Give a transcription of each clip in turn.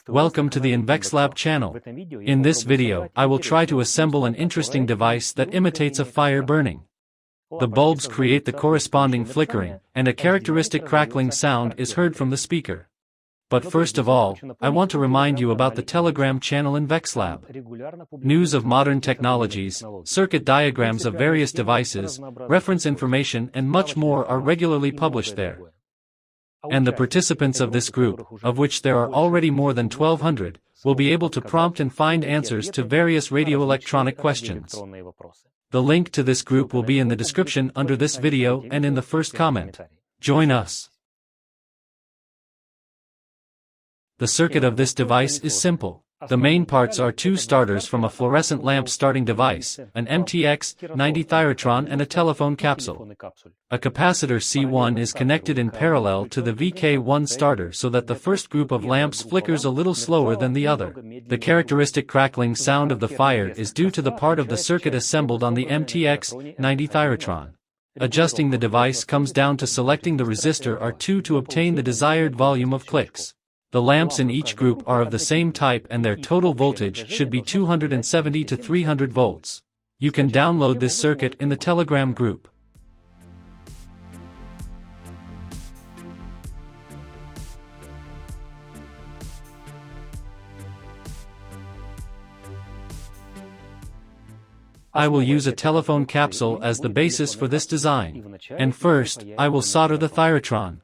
Welcome to the Invexlab channel. In this video, I will try to assemble an interesting device that imitates a fire burning. The bulbs create the corresponding flickering, and a characteristic crackling sound is heard from the speaker. But first of all, I want to remind you about the Telegram channel Invexlab. News of modern technologies, circuit diagrams of various devices, reference information and much more are regularly published there. And the participants of this group, of which there are already more than 1,200, will be able to prompt and find answers to various radioelectronic questions. The link to this group will be in the description under this video and in the first comment. Join us. The circuit of this device is simple. The main parts are two starters from a fluorescent lamp starting device, an MTX-90 thyratron and a telephone capsule. A capacitor C1 is connected in parallel to the VK1 starter so that the first group of lamps flickers a little slower than the other. The characteristic crackling sound of the fire is due to the part of the circuit assembled on the MTX-90 thyratron. Adjusting the device comes down to selecting the resistor R2 to obtain the desired volume of clicks. The lamps in each group are of the same type and their total voltage should be 270 to 300 volts. You can download this circuit in the Telegram group. I will use a telephone capsule as the basis for this design. And first, I will solder the thyratron.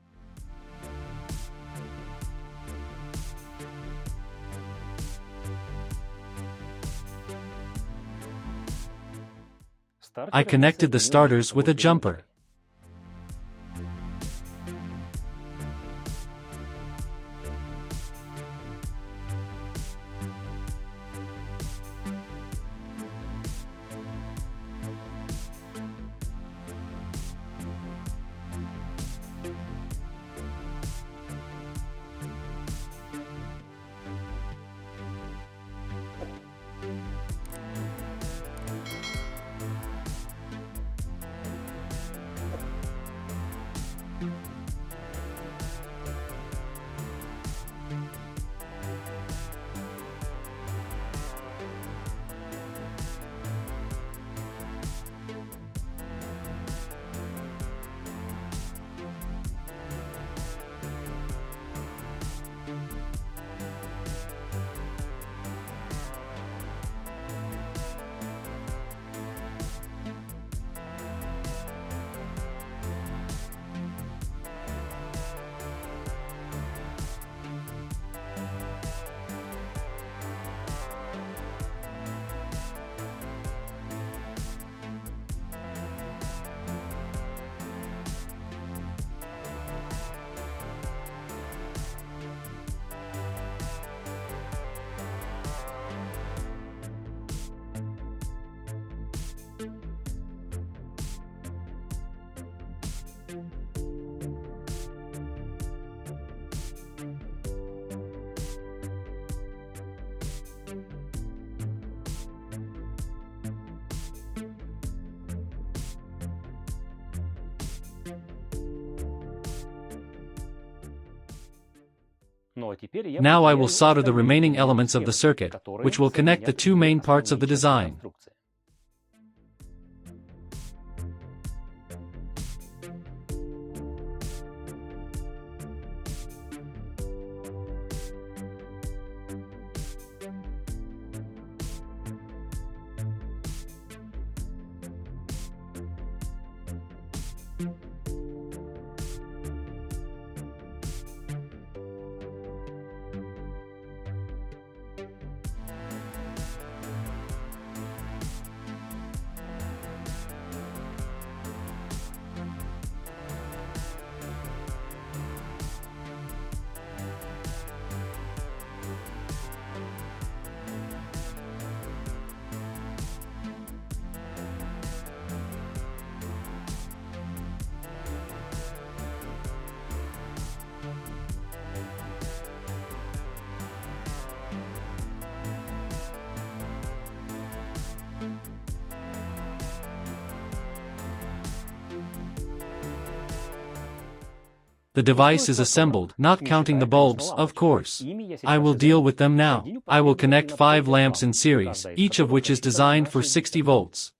I connected the starters with a jumper. Now I will solder the remaining elements of the circuit, which will connect the two main parts of the design. The device is assembled, not counting the bulbs, of course. I will deal with them now. I will connect 5 lamps in series, each of which is designed for 60 volts.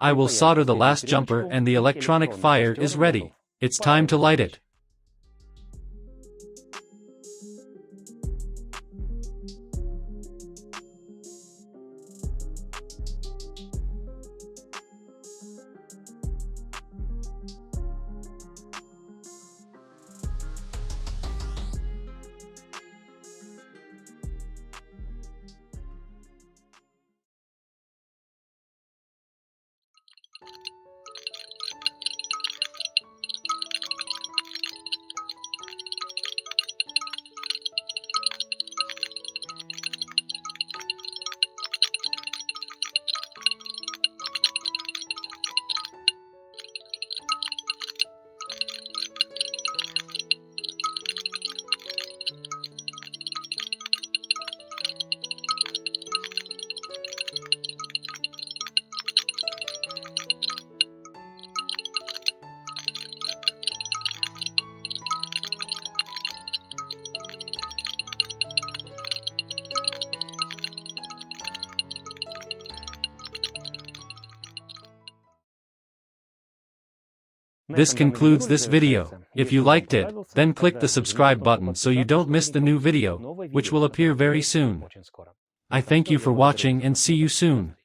I will solder the last jumper and the electronic fire is ready. It's time to light it. This concludes this video. If you liked it, then click the subscribe button so you don't miss the new video, which will appear very soon. I thank you for watching and see you soon.